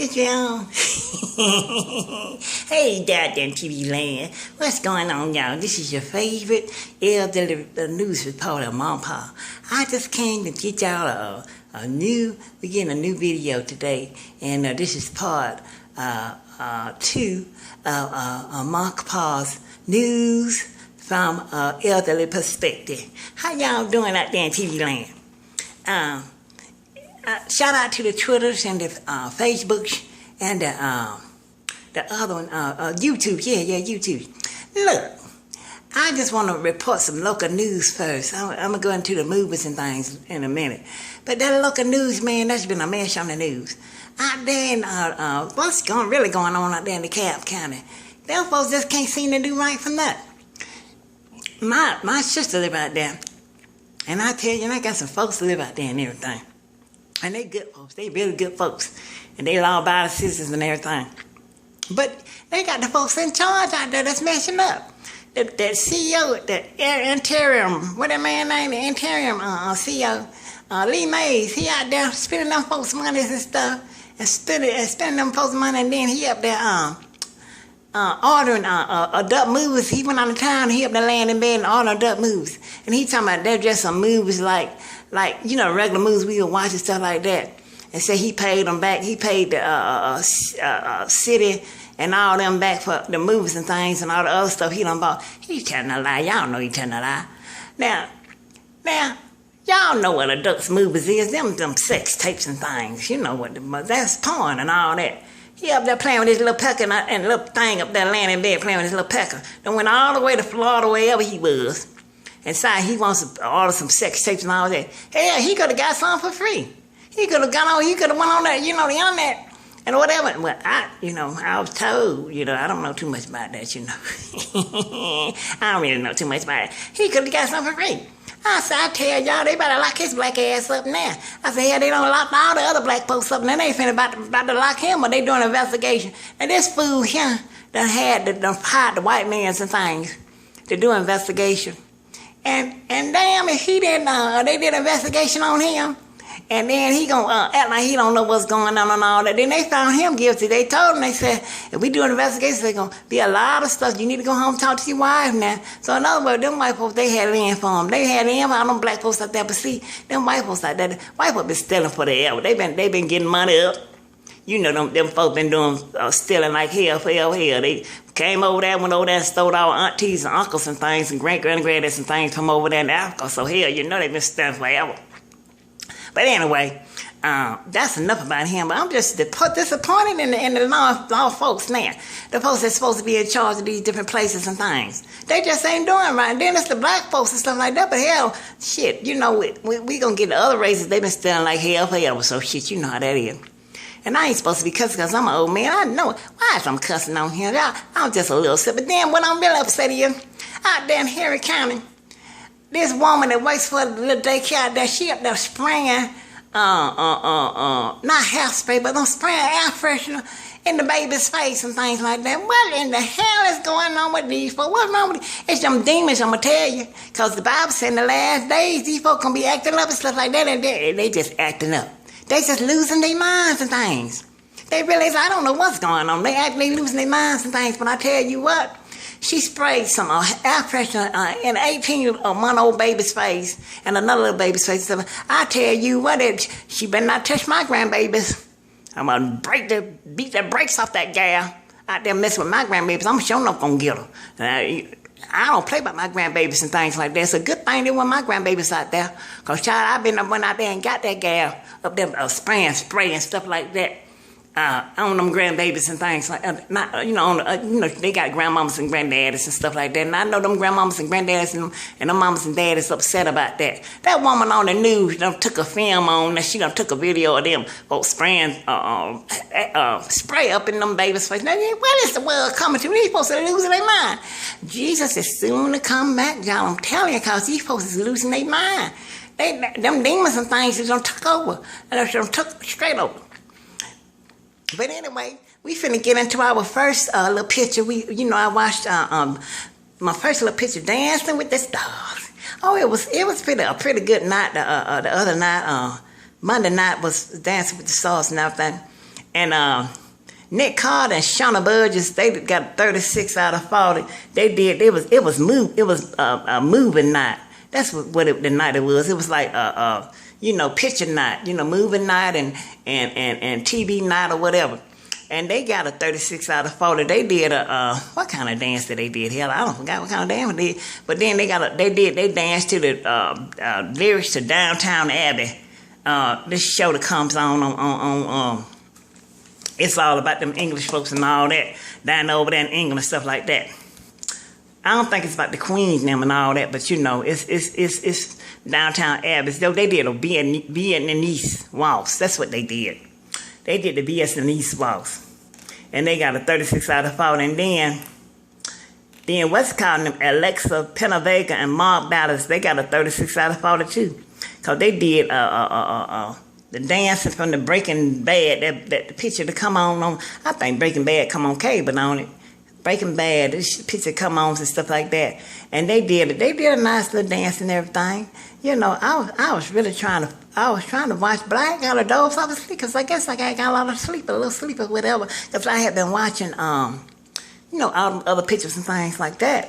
It's y'all. Hey, goddamn TV land. What's going on, y'all? This is your favorite elderly news reporter, Mapa. I just came to get y'all we're getting a new video today, and this is part 2 of Mapa's news from elderly perspective. How y'all doing out there in TV land? Shout out to the Twitters and the Facebooks and the other one, YouTube. Yeah, YouTube. Look, I just want to report some local news first. I'm going to go into the movies and things in a minute. But that local news, man, that's been a mess on the news. Out there in, what's really going on out there in DeKalb County? Them folks just can't seem to do right from that. My sister live out there. And I tell you, I got some folks that live out there and everything. And they good folks. They really good folks. And they law-abiding citizens and everything. But they got the folks in charge out there that's messing up. That CEO, the interim, what that man name, the interim CEO, Lee Mays, he out there spending them folks' money and stuff. And spending them folks' money, and then he up there ordering adult movies. He went out of town, he up there laying in bed and ordering adult movies. And he talking about they're just some movies like regular movies we would watch and stuff like that. And say he paid them back. He paid the city and all them back for the movies and things and all the other stuff he done bought. He telling a lie. Y'all know he telling a lie. Now, y'all know what adult movies is. Them sex tapes and things. You know what that's porn and all that. He up there playing with his little pecker and little thing up there laying in bed playing with his little pecker. Then went all the way to Florida, wherever he was. And said he wants to order some sex tapes and all that. Hell, he could have got some for free. He could have went on that, the internet and whatever. Well, I was told, I don't know too much about that, I don't really know too much about it. He could have got some for free. I said, I tell y'all, they better lock his black ass up now. I said, yeah, they don't lock all the other black folks up, and they ain't finna about to lock him, but they doing an investigation. And this fool here done hired the white mans and things to do an investigation. And damn, if he didn't, they did an investigation on him, and then he gonna act like he don't know what's going on and all that. Then they found him guilty. They told him, they said, if we do an investigation, there's gonna be a lot of stuff. You need to go home and talk to your wife now. So in other words, them white folks, they had it in for them. They had it in for all them black folks out there. But see, them white folks out there, white folks been stealing for the ever. They been getting money up. Them folks been doing stealing like hell for hell. They came over there, went over there and stole our aunties and uncles and things and great-granddads and things from over there in Africa. So hell, they been stealing forever. But anyway, that's enough about him. But I'm just disappointed in the law folks now. The folks that's supposed to be in charge of these different places and things. They just ain't doing right. And then it's the black folks and stuff like that. But hell, shit, we gonna get the other races. They been stealing like hell forever. So shit, you know how that is. And I ain't supposed to be cussing because I'm an old man. I know. Why is I'm cussing on here? I'm just a little sick. But then what I'm really upset is, out there in Harry County, this woman that works for the little daycare out there, she up there spraying, not hairspray, but I'm spraying air freshener in the baby's face and things like that. What in the hell is going on with these folks? What's wrong with these? It's them demons, I'm going to tell you. Because the Bible said in the last days, these folks going to be acting up and stuff like that. And they just acting up. They just losing their minds and things. They realize, I don't know what's going on. They losing their minds and things. But I tell you what, she sprayed some air freshener in an 18-month-old baby's face and another little baby's face. I tell you what, she better not touch my grandbabies. I'm going to beat the brakes off that gal out there messing with my grandbabies. I'm sure not going to get her. I don't play about my grandbabies and things like that. It's a good thing they want my grandbabies out there. Because, child, went out there and got that gal up there spraying spray and stuff like that on them grandbabies and things like that. They got grandmamas and granddaddies and stuff like that. And I know them grandmamas and granddaddies and them mamas and daddies upset about that. That woman on the news took a film on that. She took a video of them folks spraying spray up in them babies' face. Now, what is the world coming to? These folks are losing their mind. Jesus is soon to come back, y'all. I'm telling you, because these folks is losing their mind. Them demons and things is took over. And they took straight over. But anyway, we finna get into our first little picture. I watched my first little picture, Dancing with the Stars. Oh, it was a pretty good night. The other night, Monday night was Dancing with the Stars and everything. And Nick Carter and Shauna Burgess, they got 36 out of 40. It was moving night. That's what the night it was. It was like picture night, moving night and TV night or whatever. And they got a 36 out of 40. They did what kind of dance did they did? Hell, I don't forget what kind of dance they did. But then they danced to the lyrics to Downtown Abbey. This show that comes on it's all about them English folks and all that down over there in England and stuff like that. I don't think it's about the Queens them and all that, but it's Downtown Abbey. They did a Vietnamese waltz. That's what they did. They did the Vietnamese waltz, and they got a 36 out of 40. And then what's calling them Alexa Penavega and Mark Ballas, they got a 36 out of 40 too, cause they did the dancing from the Breaking Bad, that picture to come on. I think Breaking Bad come on cable on it. Breaking Bad, this picture come on and stuff like that. And they did a nice little dance and everything. I was really trying to watch, but I ain't got a doze off asleep, because I guess I got a lot of sleep, a little sleep or whatever, because I had been watching, all other pictures and things like that.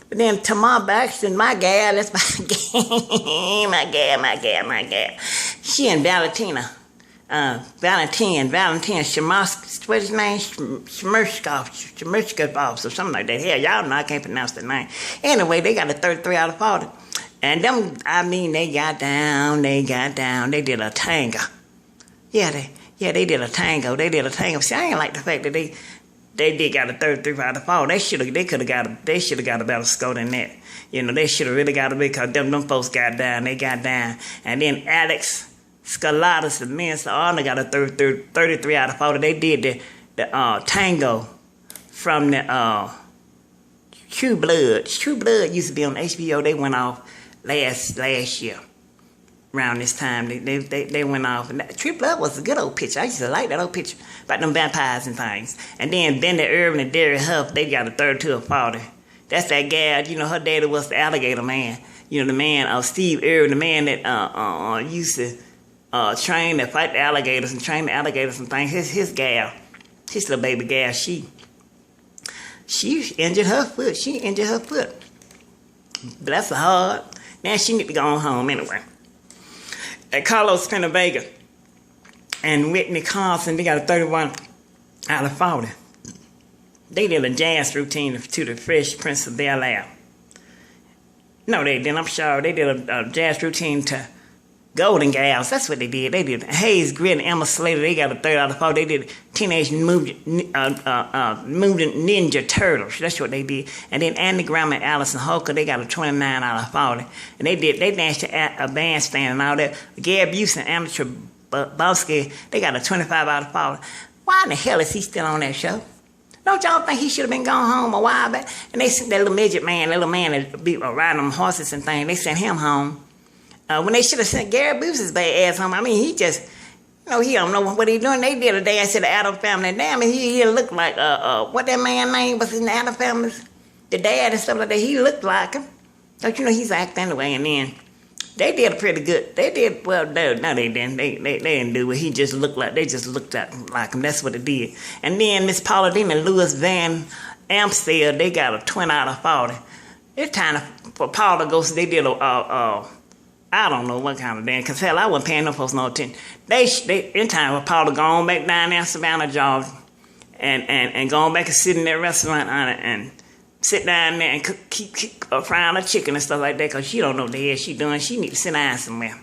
But then Tamar Baxter, my gal, that's my gal, my gal. She and Valentina Shmerskov, what's his name? Shmerskov, or something like that. Hell, y'all know I can't pronounce the name. Anyway, they got a 33 out of 40. And them, they got down. They did a tango. They did a tango. See, I ain't like the fact that they did got a 33 out of 40. They should have got a better score than that. They should have really got a bit, because them folks got down. They got down. And then Alex Scalatas, the men's honor, got a 33 out of 40. They did the tango from the True Blood. True Blood used to be on HBO. They went off last year around this time. They went off. And True Blood was a good old picture. I used to like that old picture about them vampires and things. And then Bendy Irvin and Derry Huff, they got a 32 or 40. That's that gal. Her daddy was the alligator man. The man, Steve Irwin, the man that used to train to fight the alligators and train the alligators and things. His gal, his little baby gal, she injured her foot. Bless her heart. Now she need to go on home anyway. And Carlos Penavega and Whitney Carlson, they got a 31 out of 40. They did a jazz routine to the Fresh Prince of Bel-Air. No, they didn't. I'm sure they did a jazz routine to Golden Gals. That's what they did. They did Hayes Grit and Emma Slater. They got a 30 out of 40. They did Teenage Mutant Ninja Turtles. That's what they did. And then Andy Graham and Allison Holker, they got a 29 out of 40. And they danced to a bandstand and all that. Gary Busey and Amateur Bosky, they got a 25 out of 40. Why in the hell is he still on that show? Don't y'all think he should have been gone home a while back? And they sent that little midget man, that little man that be riding on horses and things, they sent him home. When they should have sent Gary Busey's bad ass home. I mean, he just, he don't know what he doing. They did a dance to the Addams Family. Damn, he looked like, what that man name was in the Addams Family? The dad and stuff like that. He looked like him. Don't you know he's acting anyway? And then they did pretty good. They did, well, no, they didn't. They didn't do it. He just looked like, they just looked like him. That's what it did. And then Miss Paula Dean and Louis Van Amstel, they got a 20 out of 40. It's time for Paula to go, so they did I don't know what kind of dance, because hell, I wasn't paying no folks no attention. They in time for Paula going back down there in Savannah, Georgia, and going back and sit in that restaurant and sit down there and keep frying her chicken and stuff like that, because she don't know what the hell she doing. She need to sit down somewhere.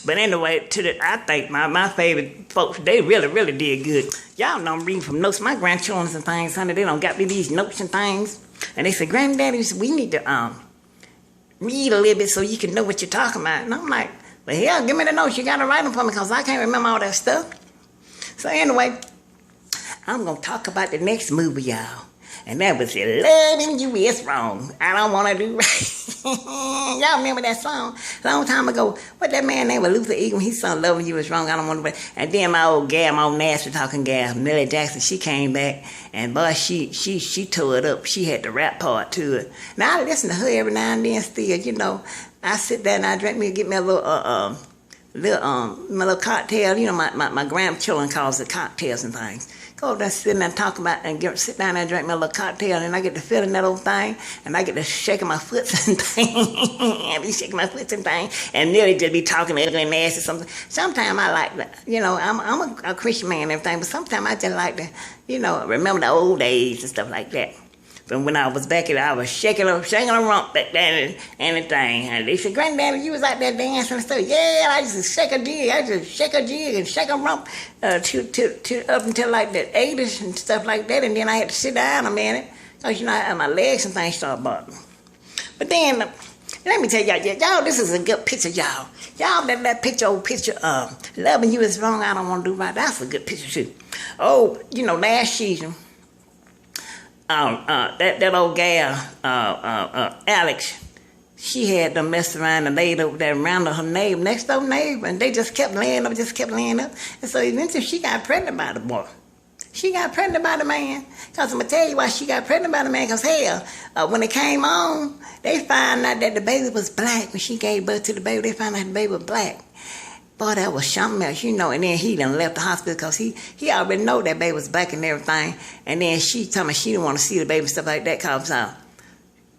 But anyway, I think my favorite folks, they really, really did good. Y'all know I'm reading from notes. My grandchildren and things, honey, they don't got me these notes and things. And they say, Granddaddy, we need to read a little bit so you can know what you're talking about. And I'm like, well, hell, give me the notes. You got to write them for me, because I can't remember all that stuff. So anyway, I'm going to talk about the next movie, y'all. And that was Loving You Is Wrong. I don't want to do right. Y'all remember that song? A long time ago. What that man named was Luther Egan. He sung Loving You Is Wrong. I don't want to do. And then my old nasty talking gal, Millie Jackson, she came back. And boy, she tore it up. She had the rap part to it. Now I listen to her every now and then still, I sit there and I drink me, get me a little my little cocktail. You know, my grandchildren calls it cocktails and things. Go there, sit there and talk about, and sit down there and drink my little cocktail, and I get to feeling that old thing, and I get to shaking my foot and thing. I be shaking my foot and thing, and nearly just be talking ugly and nasty something. Sometimes I like that, you know, I'm a Christian man and everything, but sometimes I just like to, you know, remember the old days and stuff like that. But when I was back here, I was shaking a rump back there and anything. And they said, Granddaddy, you was out there dancing and stuff. Yeah, I just shake a jig. I just shake a jig and shake a rump up until like the 80s and stuff like that. And then I had to sit down a minute because, you know, my legs and things started bothering. But then, let me tell y'all, this is a good picture, y'all. Y'all, that picture, old picture, loving you is wrong, I don't want to do right. That's a good picture, too. Oh, you know, last season, that old gal, Alex, she had them messed around and laid over there around her neighbor, next door neighbor, and they just kept laying up. And so eventually she got pregnant by the boy. She got pregnant by the man. Because I'm going to tell you why she got pregnant by the man. Because hell, when it came on, they found out that the baby was black. When she gave birth to the baby, they found out the baby was black. Boy, that was something else, you know. And then he done left the hospital because he already know that baby was black and everything. And then she told me she didn't want to see the baby and stuff like that because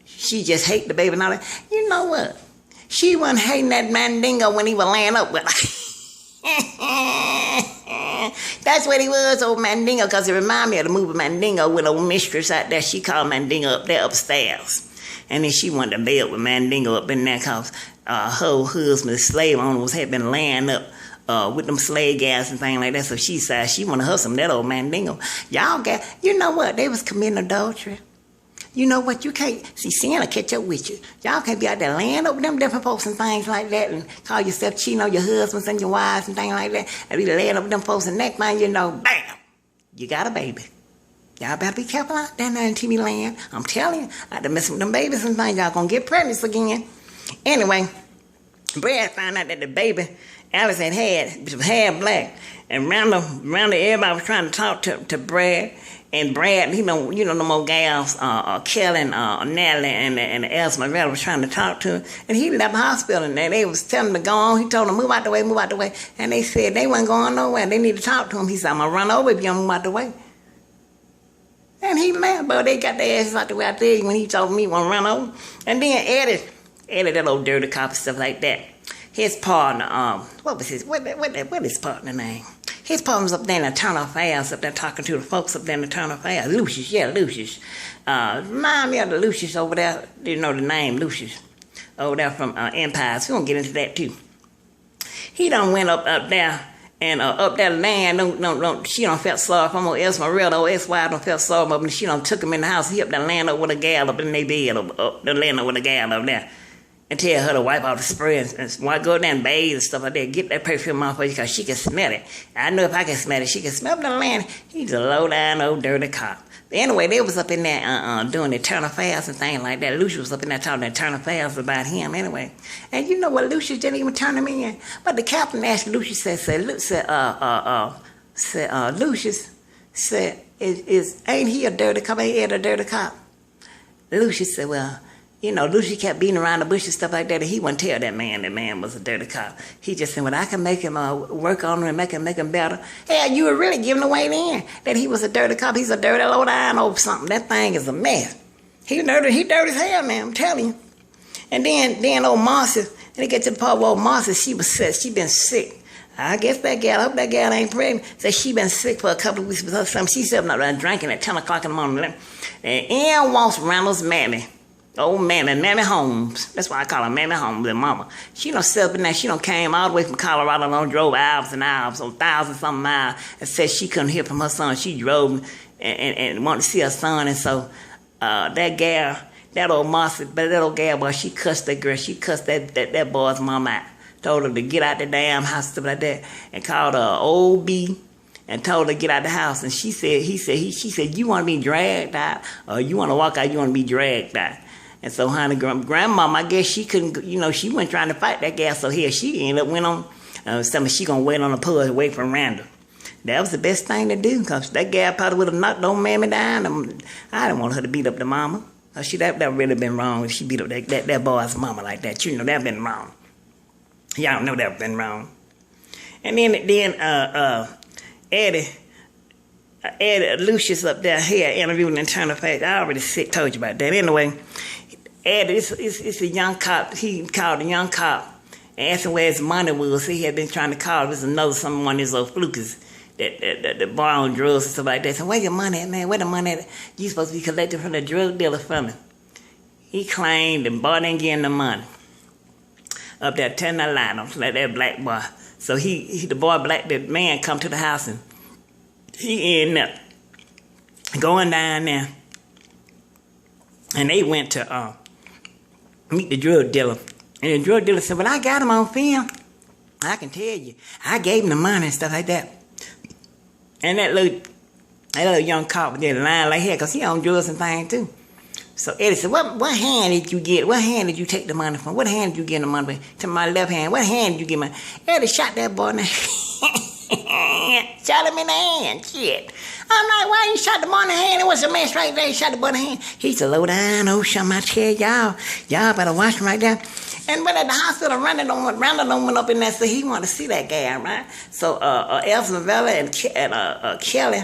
she just hate the baby and all that. You know what? She wasn't hating that Mandingo when he was laying up with her. That's what he was, old Mandingo, because it reminded me of the movie Mandingo with old mistress out there. She called Mandingo up there upstairs. And then she wanted to bed with Mandingo up in there because her husband, the slave owners, had been laying up with them slave gas and things like that. So she said she wanted to hustle that old Mandingo. Y'all got, you know what? They was committing adultery. You know what? You can't, see, sin will catch up with you. Y'all can't be out there laying up with them different folks and things like that and call yourself cheating on your husbands and your wives and things like that. And be laying up with them folks and next thing you know, bam, you got a baby. Y'all better be careful out there now in TV land. I'm telling you, I had to mess with them babies and things. Y'all gonna get pregnant again. Anyway, Brad found out that the baby Alice had black. And round everybody was trying to talk to Brad. And Brad, you know them old gals, Kelly and Natalie and Esmeralda was trying to talk to him. And he left the hospital and they was telling him to go on. He told them, move out the way. And they said they wasn't going nowhere. They need to talk to him. He said, I'm going to run over if you don't move out the way. And he left, but they got their asses out the way out there when he told me he want to run over. And then Eddie, that old dirty cop and stuff like that. His partner, what his partner name? His partner was up there in the Internal Affairs, up there talking to the folks up there in the Internal Affairs. Lucius. Remind me of the Lucius over there. You know the name, Lucius. Over there from Empire. So we're going to get into that too. He done went up there. And up that land, she done felt sorry for him. Esmeralda, ex-wife, done felt sorry for him. And she done took him in the house. He up that land up with a gal up in their bed, up the land up with a gal up there. And tell her to wipe out the spray and go down and bathe and stuff like that. Get that perfume off her because she can smell it. I know if I can smell it, she can smell the land. He's a low-down old dirty cop. But anyway, they was up in there doing internal affairs and things like that. Lucius was up in there talking internal affairs about him anyway. And you know what? Lucius didn't even turn him in. But the captain asked Lucius, Lucius said, ain't he a dirty cop? Ain't he a dirty cop? Lucius said, well, you know, Lucius kept beating around the bush and stuff like that, and he wouldn't tell that man was a dirty cop. He just said, well, I can make him work on him and make him better. Hell, you were really giving away then that he was a dirty cop. He's a dirty low-down or something. That thing is a mess. He dirty as hell, man, I'm telling you. And then old Marcy, and they get to the part where old Marcy, she was sick. She been sick. I guess I hope that gal ain't pregnant. Said she been sick for a couple of weeks or something. She's sitting up there drinking at 10 o'clock in the morning. And Ian wants Randall's mammy. Old Mammy Holmes. That's why I call her Mammy Holmes and Mama. She done set up in there. She done came all the way from Colorado and drove hours and hours, on 1,000-something miles, and said she couldn't hear from her son. She drove and wanted to see her son. And so that gal, that old Marcy, but that old gal, boy, she cussed that girl. She cussed that boy's mama out. Told her to get out the damn house, stuff like that, and called her old B. And told her to get out the house. And she said, she said, you want to be dragged out? Or you want to walk out, you want to be dragged out? And so, honey, grandmama, I guess she couldn't, you know, she wasn't trying to fight that gal. So here she ended up went on, something she going to wait on the porch, wait for Randall. That was the best thing to do, because that gal probably would have knocked old mammy down. I didn't want her to beat up the mama. That really been wrong if she beat up that boy's mama like that. You know, that been wrong. Y'all know that been wrong. And then Eddie Lucius up there here interviewing internal affairs. I already told you about that. Anyway, Eddie, it's a young cop. He called a young cop and asked him where his money was. He had been trying to call. It was one of his old flukers that borrowed drugs and stuff like that. So where your money at, man? Where the money at? You supposed to be collecting from the drug dealer from him. He claimed and bought and getting the money. Up there telling a lie, don't let that black boy. So the man come to the house and he ended up going down there. And they went to meet the drug dealer. And the drug dealer said, well, I got him on film. I can tell you. I gave him the money and stuff like that. And that little young cop was there lying like hell because he on drugs and things too. So Eddie said, what hand did you get? What hand did you take the money from? What hand did you get the money from? To my left hand. What hand did you get money? Eddie shot that boy in the hand. Shot him in the hand. Shit. I'm like, why you shot the boy in the hand? It was a mess right there. He shot the boy in the hand. He said, low down, oh, something I tell y'all better watch him right there. And but at the hospital, Randall went up in there, so he wanted to see that guy, right? So Elsa Vella and Kelly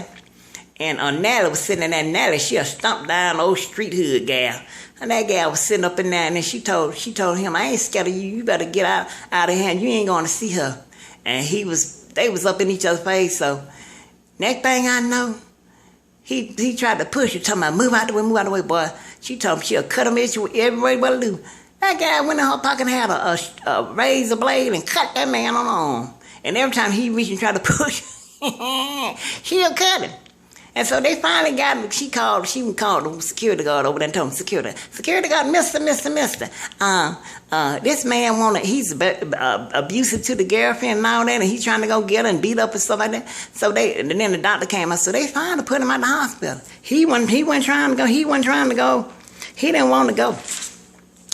and Natalie was sitting in there. Natalie, she a stumped down old street hood gal. And that gal was sitting up in there, and then she told him, I ain't scared of you. You better get out of here. You ain't going to see her. And they was up in each other's face. So next thing I know, he tried to push her, talking about move out the way, boy. She told him she'll cut him every way but do. That guy went in her pocket and had a razor blade and cut that man on the arm. And every time he reached and tried to push, she'll cut him. And so they finally got him. She called the security guard over there and told him, security guard, mister. This man he's abusive to the girlfriend and all that, and he's trying to go get her and beat up and stuff like that. So and then the doctor came out, so they finally put him at the hospital. He wasn't trying to go. He didn't want to go.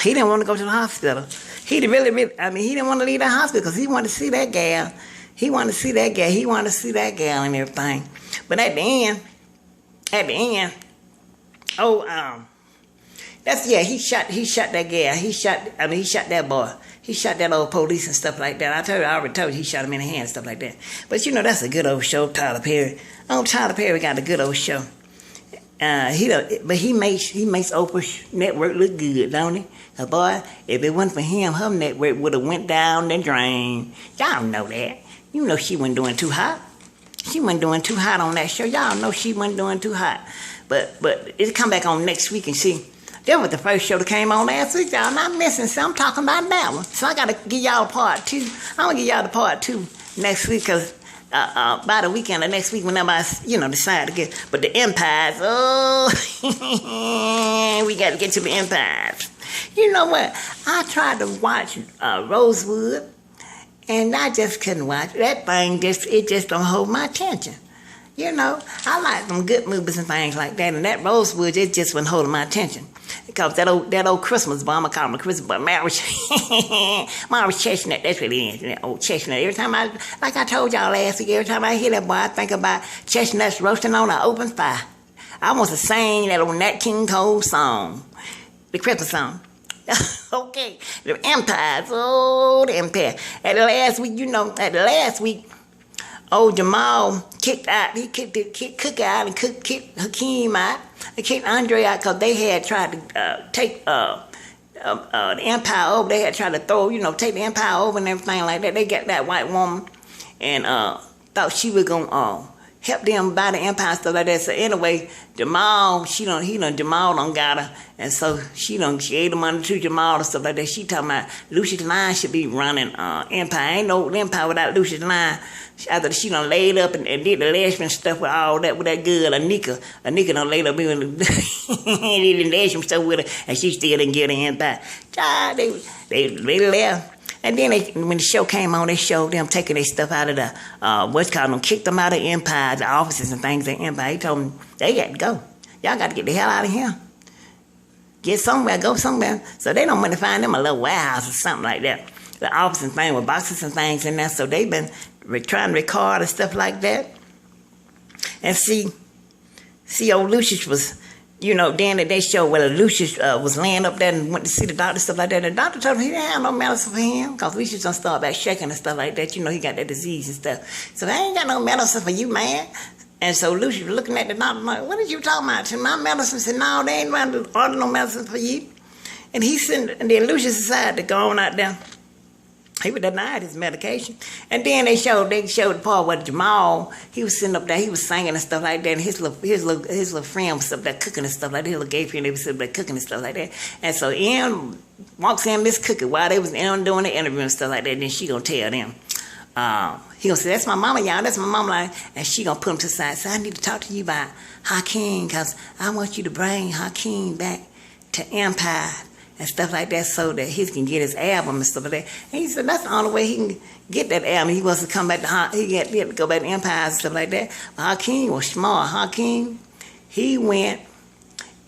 He didn't want to go to the hospital. He didn't want to leave the hospital because he wanted to see that gal. He wanted to see that gal and everything. But at the end, he shot that gal. He shot that boy. He shot that old police and stuff like that. I already told you he shot him in the hand and stuff like that. But you know, that's a good old show, Tyler Perry. Tyler Perry got a good old show. But he makes Oprah's network look good, don't he? Boy, if it wasn't for him, her network would have went down the drain. Y'all know that. You know she wasn't doing too hot. She wasn't doing too hot on that show. Y'all know she wasn't doing too hot. But it'll come back on next week and see. That was the first show that came on last week. Y'all not missing, so I'm talking about that one. So I got to give y'all part 2. I'm going to give y'all the part 2 next week because by the weekend or next week whenever I, decide to get. But the empires, we got to get to the empires. You know what? I tried to watch Rosewood, and I just couldn't watch that thing. It just don't hold my attention. You know, I like them good movies and things like that, and that Rosewood, it just wasn't holding my attention. Because that old Christmas bomb, I call him a Christmas bomb, Marriage Chestnut, that's what it is, that old chestnut. Every time like I told y'all last week, every time I hear that boy, I think about chestnuts roasting on an open fire. I want to sing that old Nat King Cole song, the Christmas song. Okay, the empires, the empire. At the last week, old Jamal kicked out. He kicked Cook out and kicked Hakeem out. They kicked Andre out because they had tried to take the empire over. They had tried to take the empire over and everything like that. They got that white woman and thought she was gonna help them buy the empire and stuff like that. So anyway, Jamal, Jamal done got her, and so she gave the money to Jamal and stuff like that. She talking about Lucius Lyon should be running empire. Ain't no empire without Lucius Lyon. After she done laid up and did the lesbian stuff with all that with that girl, Anika done laid up and did the lesbian stuff with her, and she still didn't get the empire. Child, they left. And then when the show came on, they showed them taking their stuff out of the, kicked them out of Empire, the offices and things at Empire. He told them, they got to go. Y'all got to get the hell out of here. Get somewhere, go somewhere. So they don't want to find them a little warehouse or something like that. The office and things with boxes and things in there. So they've been trying to record and stuff like that. And see, old Lucius was then they showed where Lucius was laying up there and went to see the doctor, stuff like that. And the doctor told him he didn't have no medicine for him because Lucius done started back shaking and stuff like that. He got that disease and stuff. So I ain't got no medicine for you, man. And so Lucius was looking at the doctor like, what are you talking about? To my medicine said, no, they ain't going to order no medicine for you. And then Lucius decided to go on out there. He would denied his medication. And then they showed the part where Jamal, he was sitting up there, he was singing and stuff like that, and his little friend was up there cooking and stuff like that, his little gay friend, they was up there cooking and stuff like that. And so Ian walks in this cooking while they was doing the interview and stuff like that, and then she gonna tell them. He gonna say, that's my mama, y'all, that's my mama, like, and she gonna put him to the side. So I need to talk to you about Hakeem, because I want you to bring Hakeem back to Empire and stuff like that so that he can get his album and stuff like that. And he said that's the only way he can get that album. He wants to come back to, he had to go back to Empire and stuff like that. But Hakeem was smart. Hakeem, he went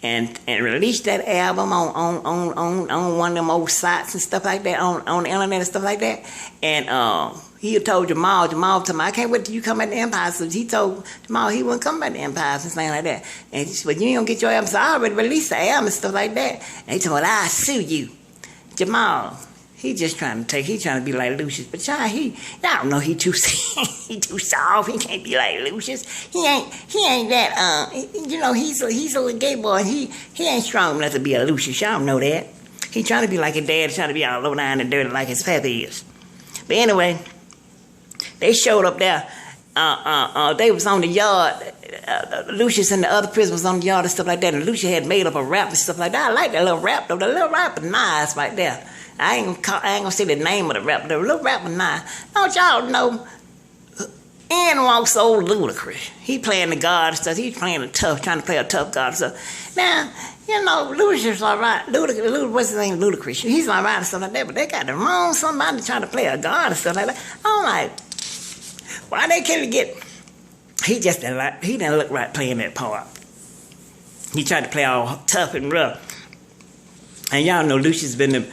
and released that album on one of them old sites and stuff like that, on the internet and stuff like that. And he told Jamal told him, I can't wait till you come back to Empire. So he told Jamal he wouldn't come back to Empire and something like that. And he said, but you ain't gonna get your album. So I already released the album and stuff like that. And he told me, I'll sue you. Jamal, he just trying to be like Lucius. But y'all don't know he too soft. He can't be like Lucius. He ain't that, he's a little gay boy. He ain't strong enough to be a Lucius. Y'all don't know that. He trying to be like his dad, trying to be all low down and dirty like his pappy is. But anyway, they showed up there. They was on the yard. Lucius and the other prisoners was on the yard and stuff like that. And Lucius had made up a rap and stuff like that. I like that little rap though. The little rap was nice right there. I ain't gonna say the name of the rap. The little rap was nice. Don't y'all know? Ian walks so ludicrous. He playing the God and stuff. He's playing trying to play a tough God and stuff. Now, Lucius all right. What's his name? Ludacris. He's all right and stuff like that. But they got the wrong somebody trying to play a God and stuff like that. I'm like, why they can't get? He didn't look right playing that part. He tried to play all tough and rough. And y'all know Lucius been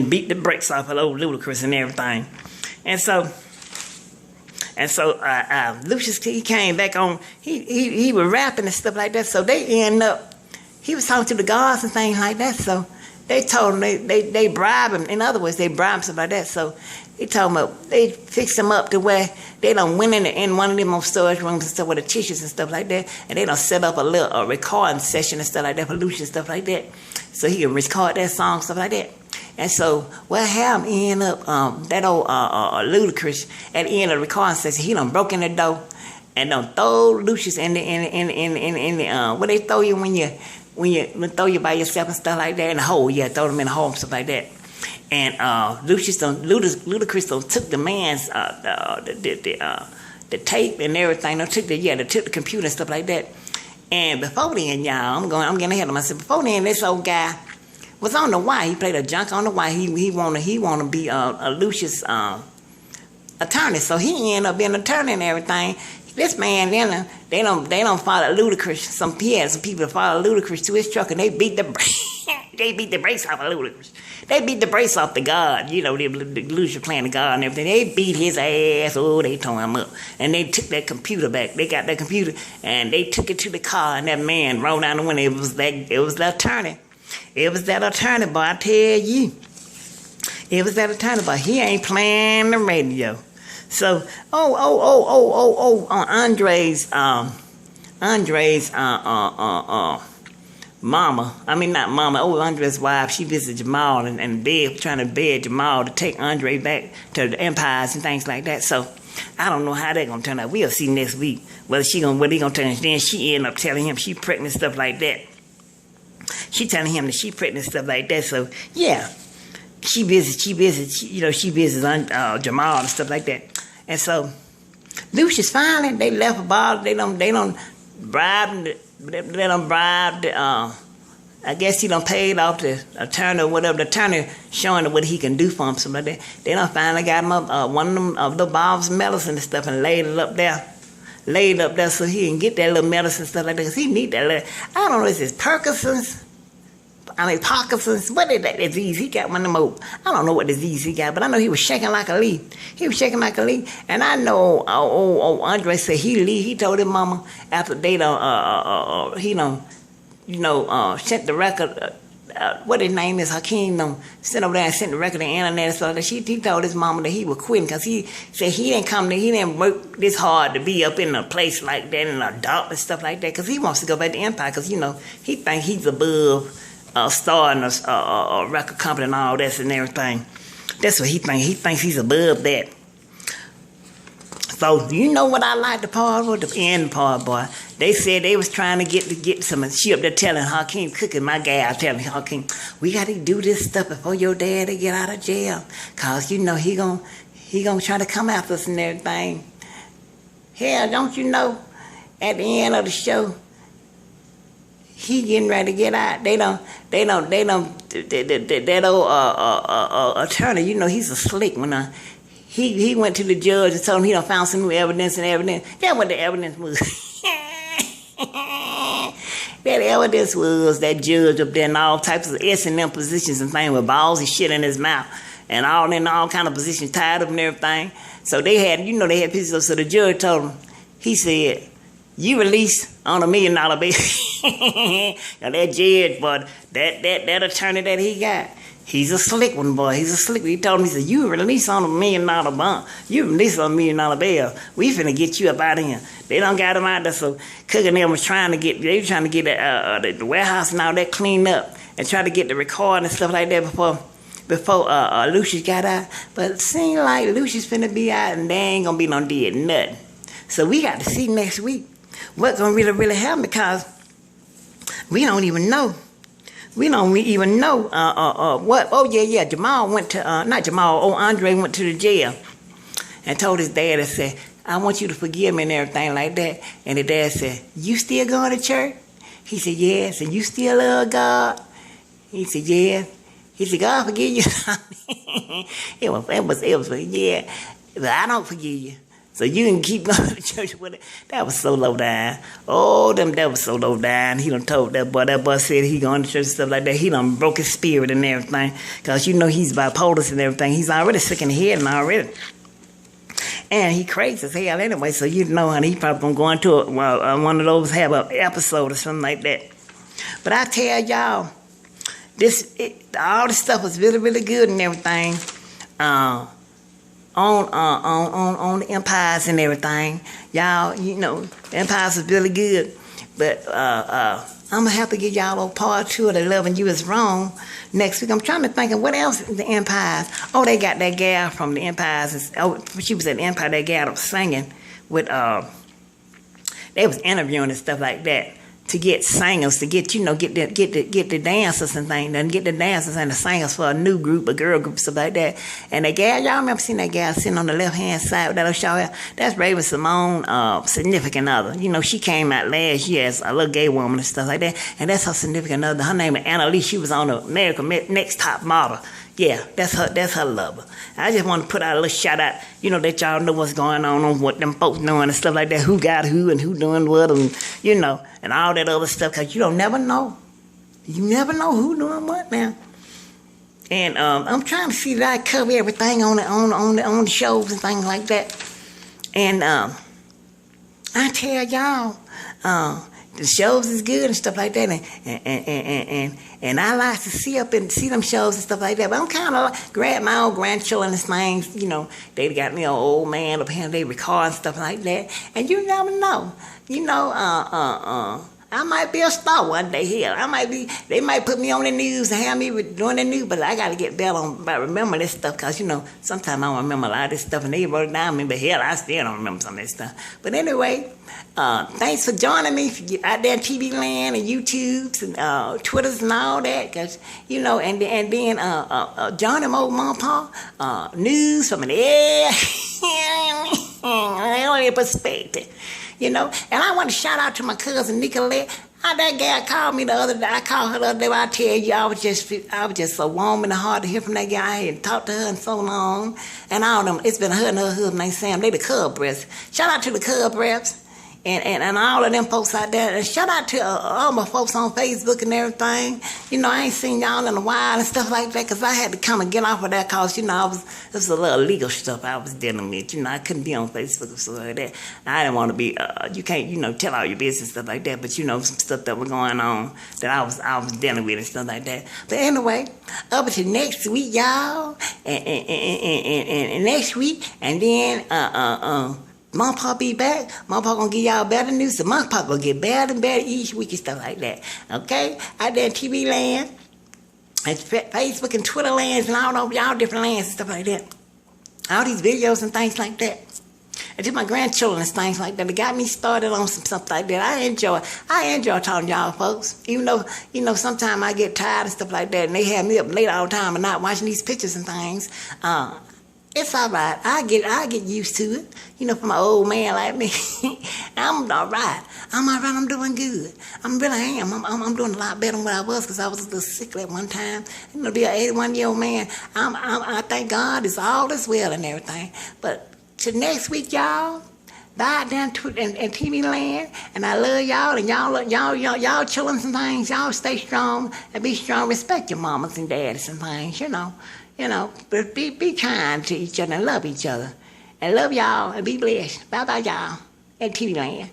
beat the brakes off of old Ludacris and everything. And so Lucius, he came back on. He was rapping and stuff like that. So they end up. He was talking to the guards and things like that. So they told him they bribe him. In other words, they bribe him stuff like that. So they told him they fixed him up to where they done went in one of them storage rooms and stuff with the tissues and stuff like that. And they done set up a recording session and stuff like that for Lucius and stuff like that. So he can record that song, stuff like that. And so what happened, end up that old Ludacris at the end of the recording session, he done broke in the door and done throw Lucius in the what they throw you when you throw you by yourself and stuff like that in the hole. Yeah, throw them in the hole and stuff like that. And Ludacris took the man's the tape and everything. They took the computer and stuff like that. And before then, y'all, I'm getting ahead of myself. Before then, this old guy was on the wire. He played a junk on the wire. He wanna be a Lucius attorney. So he ended up being an attorney and everything. This man, they don't follow Ludacris. Some people follow Ludacris to his truck, and they beat the brakes off of Ludacris. They beat the brakes off the God. The Ludacris playing the God and everything. They beat his ass. Oh, they tore him up, and they took that computer back. They got that computer, and they took it to the car, and that man rolled down the window. It was the attorney. It was that attorney, boy. I tell you, it was that attorney, boy. He ain't playing the radio. So, Andre's mama, not mama, Andre's wife, she visited Jamal and trying to beg Jamal to take Andre back to the empires and things like that. So, I don't know how they're going to turn out. We'll see next week whether he going to turn out. Then she ended up telling him she pregnant and stuff like that. She telling him that she pregnant and stuff like that. So, yeah. She visits Jamal and stuff like that. And so, Lucius finally, they left about, they don't bribe the, I guess he done paid off the attorney or whatever, the attorney showing him what he can do for him, something like that. They done finally got him up, one of them, the bottles of medicine and stuff and laid it up there so he can get that little medicine and stuff like that, because he need that little, I don't know, is it Parkinson's, what is that disease? He got one of them old, I don't know what disease he got, but I know he was shaking like a leaf. And I know old Andre said he told his mama after they sent the record. What his name is, Hakeem, sent over there and sent the record to the internet and stuff. He told his mama that he was quitting because he said he didn't work this hard to be up in a place like that and a dock and stuff like that because he wants to go back to Empire because, he think he's above starting a record company and all this and everything. That's what he thinks. He thinks he's above that. So, you know what I like the part of? The end part, boy. They said they was trying to get some shit. They're telling Hakeem, cooking my gal, telling Hakeem, we got to do this stuff before your daddy get out of jail. Because, he gonna try to come after us and everything. Hell, don't you know, at the end of the show, he getting ready to get out. That old attorney, he's a slick one. He went to the judge and told him he done found some new evidence and everything. That's what the evidence was. That evidence was that judge up there in all types of S&M positions and things with balls and shit in his mouth and all kind of positions tied up and everything. So they had pieces of. So the judge told him, he said, you release on $1 million bail. Now that judge, but that attorney that he got, he's a slick one, boy. He's a slick one. He told me, he said, you release on $1 million bond. You release on $1 million bail. We finna get you up out of here. They done got him out there. So Cook and them was trying to get the warehouse and all that cleaned up and try to get the recording and stuff like that before Lucius got out. But it seemed like Lucius finna be out and they ain't gonna be no dead nothing. So we got to see next week what's gonna really happen because we don't even know. We don't even know what. Oh, yeah. Jamal went to, not Jamal, Andre went to the jail and told his dad and said, I want you to forgive me and everything like that. And the dad said, you still going to church? He said, yes. And you still love God? He said, yes. He said, God forgive you. it was, yeah. But I don't forgive you. So you can keep going to church with it. That was so low down. Oh, that was so low down. He done told that boy said he going to church and stuff like that. He done broke his spirit and everything. Because he's bipolar and everything. He's already sick in the head and already. And he crazy as hell anyway. So honey, he probably going to go into one of those, have an episode or something like that. But I tell y'all, all this stuff was really, really good and everything. On the empires and everything. Y'all, empires is really good. But I'm going to have to give y'all a part 2 of the Loving You Is Wrong next week. I'm trying to think of what else in the empires. Oh, they got that gal from the empires. Oh, she was at the empire, that gal was singing with, they was interviewing and stuff like that. To get singers, to get the dancers and things, and get the dancers and the singers for a new group, a girl group, stuff like that. And that gal, y'all remember seeing that gal sitting on the left hand side with that little show? That's Raven Simone, significant other. She came out last year as a little gay woman and stuff like that. And that's her significant other. Her name is Annalise. She was on the American Next Top Model. Yeah, that's her lover. I just want to put out a little shout out, that y'all know what's going on what them folks doing and stuff like that, who got who and who doing what, and and all that other stuff, because you don't never know. You never know who doing what now. And I'm trying to see that I cover everything on the shows and things like that. And I tell y'all, the shows is good and stuff like that, and I like to see them shows and stuff like that. But I'm kind of like grab my old grandchildren and things. They got me an old man up here, they record and stuff like that. And you never know. I might be a star one day here. They might put me on the news and have me doing the news, but I got to get better about remembering this stuff because, sometimes I don't remember a lot of this stuff and they wrote it down. But hell, I still don't remember some of this stuff. But anyway, thanks for joining me out there in TV land and YouTubes and Twitters and all that. Cause, and then Johnny Mo Mapa, news from an air perspective. And I want to shout out to my cousin Nicolette. That gal called me the other day. I called her the other day. I tell you, I was just so warm in the heart to hear from that guy. I hadn't talked to her in so long. And all them, it's been her and her husband named Sam. They the Cub Breasts. Shout out to the Cub Breasts. and all of them folks out there. And shout out to all my folks on Facebook and everything. You know, I ain't seen y'all in a while and stuff like that, because I had to come and get off of that, because, you know, it was a little legal stuff I was dealing with. You know, I couldn't be on Facebook or stuff like that. I didn't want to be, you can't, you know, tell all your business and stuff like that, but, you know, some stuff that was going on that I was dealing with and stuff like that. But anyway, up until next week, y'all, and next week, and then, Mapa be back. Mapa gonna give y'all better news. So Mapa gonna get better and better each week and stuff like that. Okay? Out there in TV land, and Facebook and Twitter lands, and all over y'all different lands and stuff like that. All these videos and things like that. And to my grandchildren and things like that. It got me started on some stuff like that. I enjoy talking to y'all folks. Even though, you know, sometimes I get tired and stuff like that, and they have me up late all the time and not watching these pictures and things. It's all right. I get used to it. You know, from an old man like me, I'm all right. I'm doing good. I'm doing a lot better than what I was, because I was a little sick at one time. You know, be an 81-year-old man. I thank God it's all is well and everything. But till next week, y'all. Bye down in TV land, and I love y'all, and y'all children and things. Y'all stay strong and be strong. Respect your mamas and daddies and things. You know, but be kind to each other and love each other. And love y'all and be blessed. Bye-bye, y'all. At TV Land.